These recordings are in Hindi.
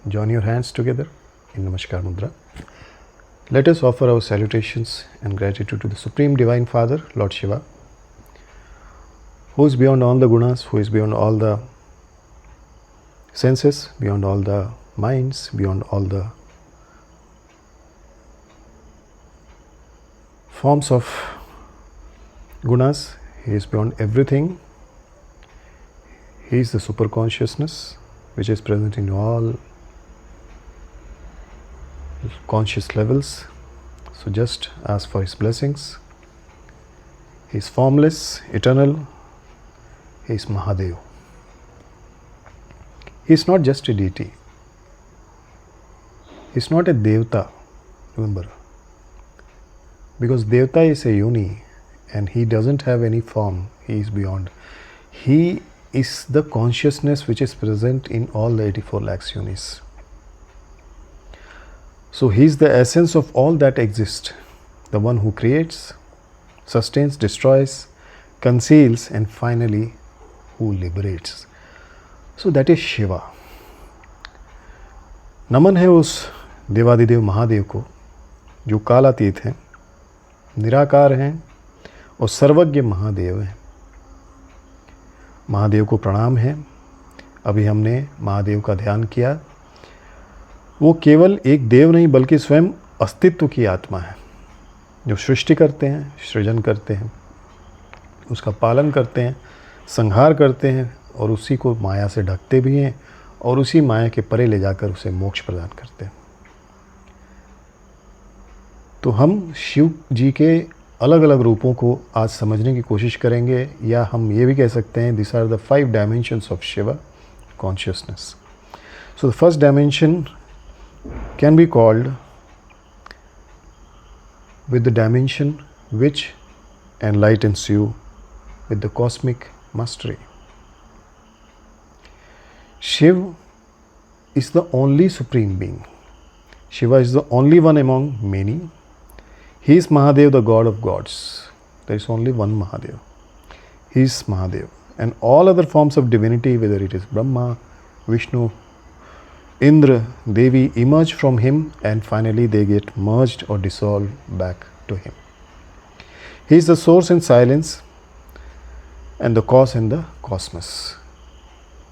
Join your hands together in Namaskar Mudra. Let us offer our salutations and gratitude to the Supreme Divine Father, Lord Shiva, who is beyond all the gunas, who is beyond all the senses, beyond all the minds, beyond all the forms of gunas. He is beyond everything. He is the super consciousness which is present in all conscious levels. So just ask for his blessings. He is formless, eternal. He is Mahadev. He is not just a deity. He is not a Devta, remember. Because Devta is a uni and he doesn't have any form. He is beyond. He is the consciousness which is present in all the 84 lakhs unis. So he is the essence of all that exists, the one who creates, sustains, destroys, conceals, and finally who liberates. So that is Shiva. नमन है उस देवादिदेव महादेव को जो कालातीत हैं, निराकार हैं और सर्वज्ञ महादेव हैं। महादेव को प्रणाम है। अभी हमने महादेव का ध्यान किया। वो केवल एक देव नहीं बल्कि स्वयं अस्तित्व की आत्मा है, जो सृष्टि करते हैं, सृजन करते हैं, उसका पालन करते हैं, संहार करते हैं और उसी को माया से ढकते भी हैं और उसी माया के परे ले जाकर उसे मोक्ष प्रदान करते हैं। तो हम शिव जी के अलग अलग रूपों को आज समझने की कोशिश करेंगे, या हम ये भी कह सकते हैं this are the 5 dimensions of Shiva consciousness. So the first dimension can be called with the dimension which enlightens you with the cosmic mastery. Shiva is the only supreme being. Shiva is the only one among many. He is Mahadev, the god of gods. There is only one Mahadev. He is Mahadev. And all other forms of divinity, whether it is Brahma, Vishnu, Indra, Devi, emerge from him and finally they get merged or dissolved back to him. He is the source in silence and the cause in the cosmos.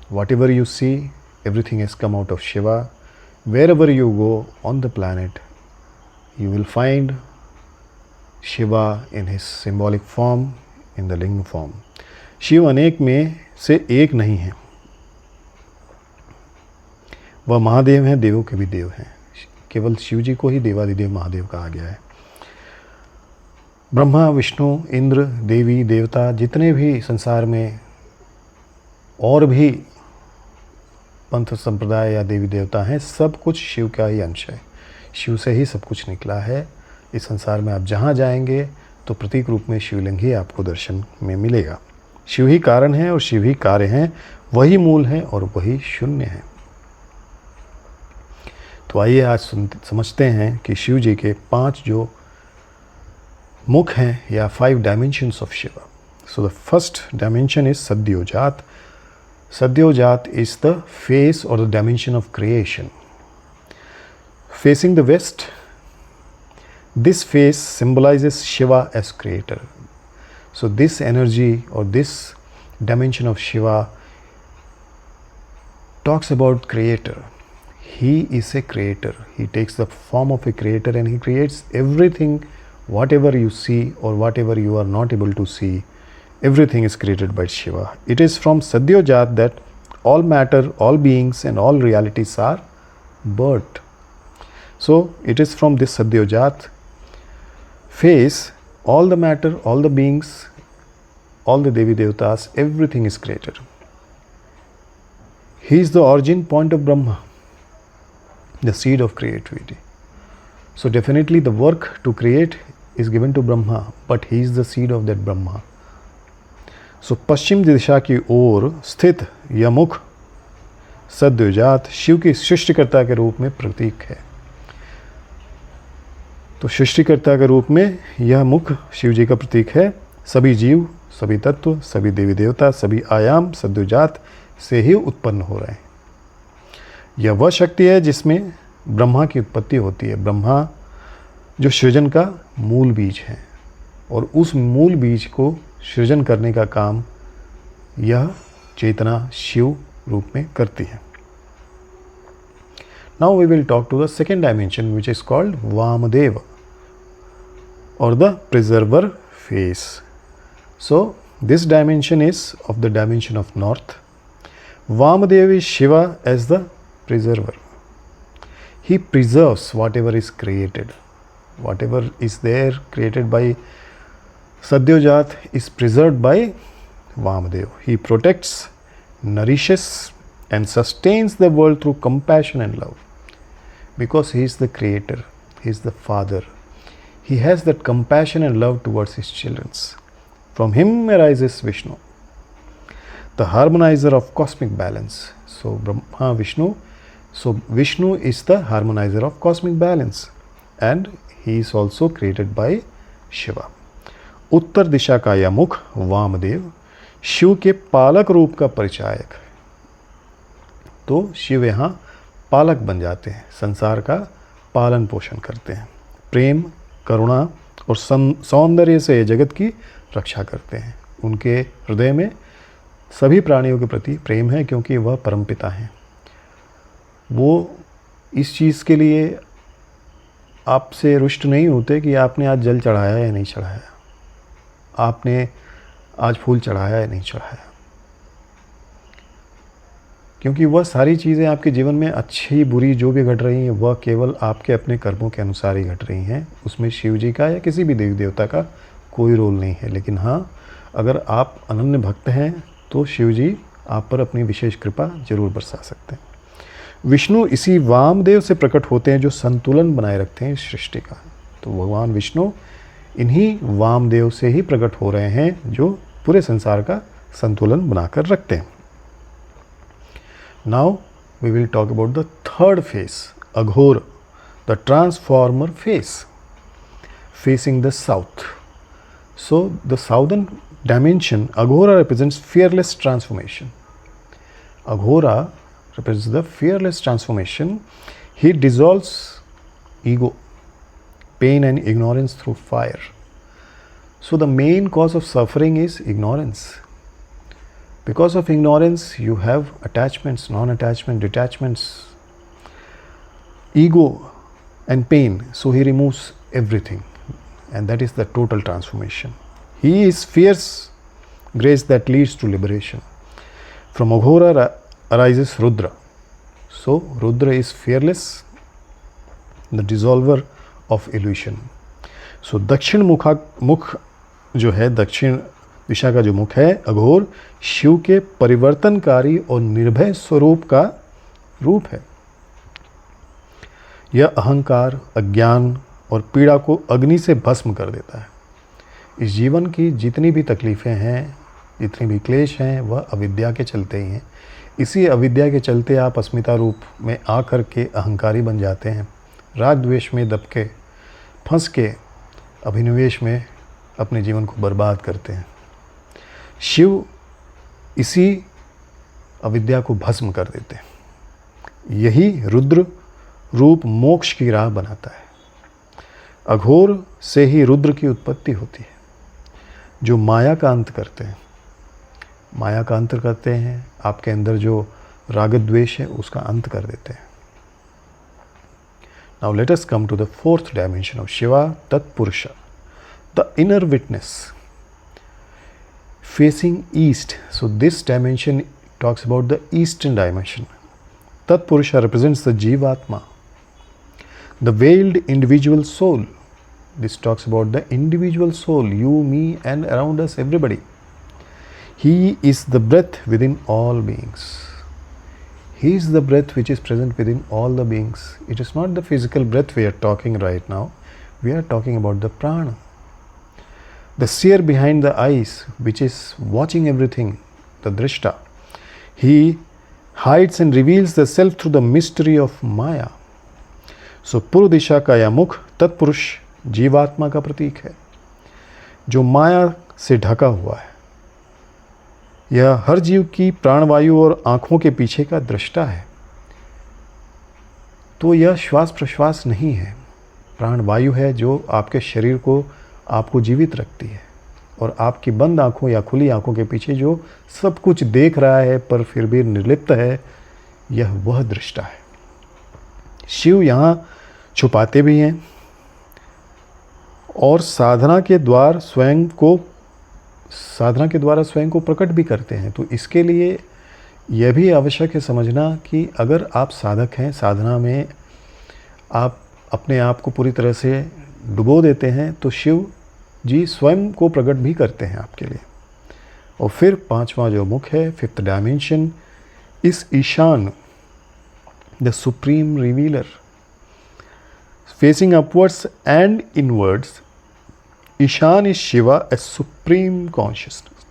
Whatever you see, everything has come out of Shiva. Wherever you go on the planet, you will find Shiva in his symbolic form, in the Linga form. Shiv अनेक में से एक नहीं है, वह महादेव हैं, देवों के भी देव हैं। केवल शिव जी को ही देवादिदेव महादेव कहा गया है। ब्रह्मा, विष्णु, इंद्र, देवी, देवता, जितने भी संसार में और भी पंथ संप्रदाय या देवी देवता हैं, सब कुछ शिव का ही अंश है। शिव से ही सब कुछ निकला है। इस संसार में आप जहाँ जाएंगे तो प्रतीक रूप में शिवलिंग ही आपको दर्शन में मिलेगा। शिव ही कारण है और शिव ही कार्य हैं, वही मूल है और वही शून्य है। तो आइए आज समझते हैं कि शिव जी के 5 जो मुख हैं या 5 dimensions of Shiva. So the first dimension is Sadyojata. Sadyojata is the face और the dimension of creation. Facing the west, this face symbolizes Shiva as creator. So this energy or this dimension of Shiva talks about creator. He is a creator. He takes the form of a creator and he creates everything, whatever you see or whatever you are not able to see, everything is created by Shiva. It is from Sadyojat that all matter, all beings and all realities are birthed. So it is from this Sadyojat phase, all the matter, all the beings, all the Devi Devatas, everything is created. He is the origin point of Brahma, the seed of creativity. So definitely the work to create is given to Brahma, but he is the seed of that Brahma. So पश्चिम दिशा की ओर स्थित यह मुख सद्योजात शिव की सृष्टिकर्ता के रूप में प्रतीक है। तो सृष्टिकर्ता के रूप में यह मुख शिव जी का प्रतीक है। सभी जीव, सभी तत्व, सभी देवी देवता, सभी आयाम सद्योजात से ही उत्पन्न हो रहे हैं। यह वह शक्ति है जिसमें ब्रह्मा की उत्पत्ति होती है। ब्रह्मा जो सृजन का मूल बीज है और उस मूल बीज को सृजन करने का काम यह चेतना शिव रूप में करती है। Now we will talk to the second dimension which is called Vamadeva or the preserver face. So this dimension is of the dimension of north. Vamadev is Shiva as the preserver. He preserves whatever is created. Whatever is there created by Sadyojat is preserved by Vamadev. He protects, nourishes and sustains the world through compassion and love. Because he is the creator, he is the father. He has that compassion and love towards his children. From him arises Vishnu, the harmonizer of cosmic balance. So Brahma Vishnu. So Vishnu is the harmonizer of cosmic balance, and he is also created by Shiva. उत्तर दिशा का यह मुख वामदेव शिव के पालक रूप का परिचायक। तो शिव यहाँ पालक बन जाते हैं, संसार का पालन पोषण करते हैं, प्रेम करुणा और सौंदर्य से जगत की रक्षा करते हैं। उनके हृदय में सभी प्राणियों के प्रति प्रेम है क्योंकि वह परमपिता हैं। वो इस चीज़ के लिए आपसे रुष्ट नहीं होते कि आपने आज जल चढ़ाया या नहीं चढ़ाया, आपने आज फूल चढ़ाया या नहीं चढ़ाया, क्योंकि वह सारी चीज़ें आपके जीवन में अच्छी बुरी जो भी घट रही हैं वह केवल आपके अपने कर्मों के अनुसार ही घट रही हैं। उसमें शिव जी का या किसी भी देवी देवता का कोई रोल नहीं है। लेकिन हाँ, अगर आप अनन्य भक्त हैं तो शिव जी आप पर अपनी विशेष कृपा जरूर बरसा सकते हैं। विष्णु इसी वामदेव से प्रकट होते हैं जो संतुलन बनाए रखते हैं इस सृष्टि का। तो भगवान विष्णु इन्हीं वामदेव से ही प्रकट हो रहे हैं जो पूरे संसार का संतुलन बनाकर रखते हैं। Now we will talk about the third face, Aghora, the transformer face, facing the south. So the southern dimension, Aghora represents fearless transformation. Aghora represents the fearless transformation. He dissolves ego, pain and ignorance through fire. So the main cause of suffering is ignorance. Because of ignorance, you have attachments, non-attachment, detachments, ego and pain. So he removes everything, and that is the total transformation. He is fierce grace that leads to liberation. From Aghora arises Rudra. So Rudra is fearless, the dissolver of illusion. So दक्षिण मुख जो है, दक्षिण दिशा का जो मुख है अघोर, शिव के परिवर्तनकारी और निर्भय स्वरूप का रूप है। यह अहंकार, अज्ञान और पीड़ा को अग्नि से भस्म कर देता है। इस जीवन की जितनी भी तकलीफ़ें हैं, जितनी भी क्लेश हैं, वह अविद्या के चलते ही हैं। इसी अविद्या के चलते आप अस्मिता रूप में आकर के अहंकारी बन जाते हैं, राग द्वेष में दब के फंस के अभिनिवेश में अपने जीवन को बर्बाद करते हैं। शिव इसी अविद्या को भस्म कर देते हैं। यही रुद्र रूप मोक्ष की राह बनाता है। अघोर से ही रुद्र की उत्पत्ति होती है, जो माया का अंत करते हैं। माया का अंत करते हैं, आपके अंदर जो राग द्वेष है उसका अंत कर देते हैं। Now let us come to the fourth dimension of Shiva, Tatpurusha, the inner witness. Facing east, so this dimension talks about the eastern dimension. Tatpurusha represents the Jivatma, the veiled individual soul. This talks about the individual soul, you, me and around us, everybody. He is the breath within all beings. He is the breath which is present within all the beings. It is not the physical breath we are talking right now. We are talking about the prana. The seer behind the eyes, which is watching everything, the drishta. He hides and reveals the self through the mystery of Maya. So पूर्व दिशा का यह मुख तत्पुरुष जीवात्मा का प्रतीक है, जो माया से ढका हुआ है। यह हर जीव की प्राणवायु और आँखों के पीछे का दृष्टा है। तो यह श्वास प्रश्वास नहीं है, प्राण वायु है जो आपके शरीर को, आपको जीवित रखती है। और आपकी बंद आँखों या खुली आँखों के पीछे जो सब कुछ देख रहा है पर फिर भी निर्लिप्त है, यह वह दृष्टा है। शिव यहाँ छुपाते भी हैं और साधना के द्वारा स्वयं को प्रकट भी करते हैं। तो इसके लिए यह भी आवश्यक है समझना कि अगर आप साधक हैं, साधना में आप अपने आप को पूरी तरह से डुबो देते हैं, तो शिव जी स्वयं को प्रकट भी करते हैं आपके लिए। और फिर पांचवा जो मुख है, fifth dimension, is Ishana, the supreme revealer, facing upwards and inwards, Ishan is Shiva as supreme consciousness.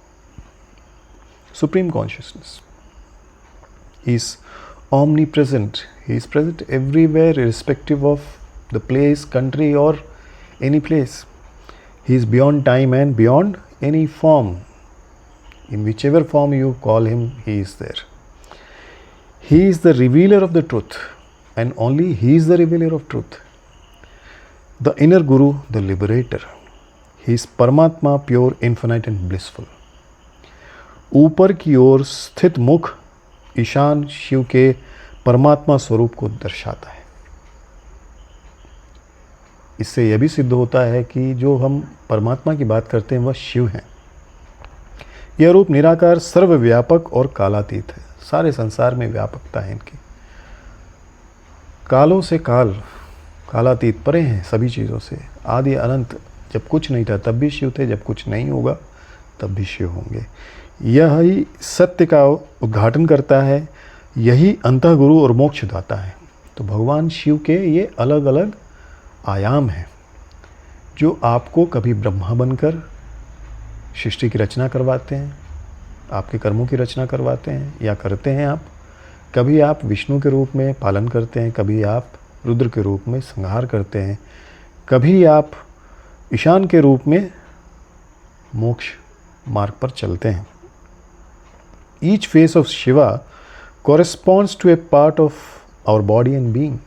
Supreme consciousness. He is omnipresent. He is present everywhere, irrespective of the place, country, or any place. He is beyond time and beyond any form. In whichever form you call him, he is there. He is the revealer of the truth, and only he is the revealer of truth. The inner Guru, the liberator. He is Paramatma, pure, infinite and blissful. ऊपर की ओर स्थित मुख ईशान शिव के परमात्मा स्वरूप को दर्शाता है। इससे यह भी सिद्ध होता है कि जो हम परमात्मा की बात करते हैं वह शिव हैं। यह रूप निराकार, सर्वव्यापक और कालातीत है। सारे संसार में व्यापकता है इनकी। कालों से कालातीत, परे हैं सभी चीज़ों से। आदि अनंत, जब कुछ नहीं था तब भी शिव थे, जब कुछ नहीं होगा तब भी शिव होंगे। यही सत्य का उद्घाटन करता है, यही अंतःगुरु और मोक्षदाता है। तो भगवान शिव के ये अलग अलग आयाम हैं जो आपको कभी ब्रह्मा बनकर सृष्टि की रचना करवाते हैं, आपके कर्मों की रचना करवाते हैं या करते हैं आप। कभी आप विष्णु के रूप में पालन करते हैं, कभी आप रुद्र के रूप में संहार करते हैं, कभी आप ईशान के रूप में मोक्ष मार्ग पर चलते हैं। Each face of Shiva corresponds to a part of our body and being.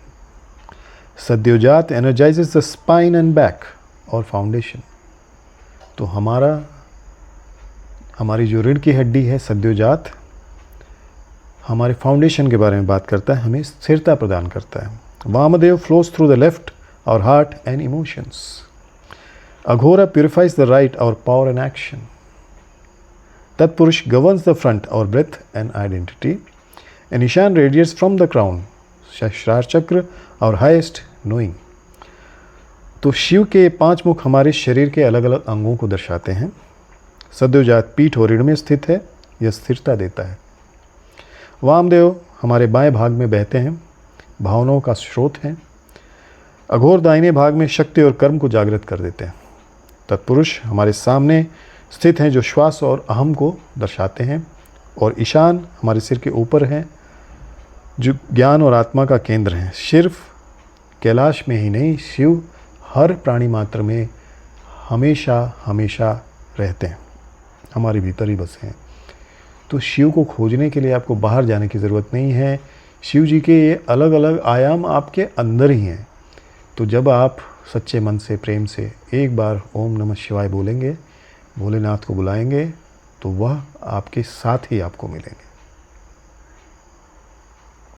Sadyojat energizes the spine and back or foundation. तो हमारी जो रीढ़ की हड्डी है सद्योजात, हमारे फाउंडेशन के बारे में बात करता है, हमें स्थिरता प्रदान करता है। Vamadev flows through the left, our heart and emotions. Aghora purifies the right, our power and action. Tatpurush governs the front, our breath and identity. And Ishan radiates from the crown, Shashrar Chakra, our highest knowing. तो शिव के 5 मुख हमारे शरीर के अलग अलग अंगों को दर्शाते हैं। सद्योजात पीठ और रीढ़ में स्थित है, यह स्थिरता देता है। वामदेव हमारे बाएं भाग में बहते हैं, भावनाओं का स्रोत हैं। अघोर दाहिने भाग में शक्ति और कर्म को जागृत कर देते हैं। तत्पुरुष हमारे सामने स्थित हैं जो श्वास और अहम को दर्शाते हैं। और ईशान हमारे सिर के ऊपर हैं जो ज्ञान और आत्मा का केंद्र हैं। सिर्फ कैलाश में ही नहीं, शिव हर प्राणी मात्र में हमेशा हमेशा रहते हैं, हमारे भीतर ही बसे हैं। तो शिव को खोजने के लिए आपको बाहर जाने की ज़रूरत नहीं है। शिव जी के ये अलग अलग आयाम आपके अंदर ही हैं। तो जब आप सच्चे मन से, प्रेम से एक बार ओम नमः शिवाय बोलेंगे, भोलेनाथ को बुलाएंगे, तो वह आपके साथ ही आपको मिलेंगे।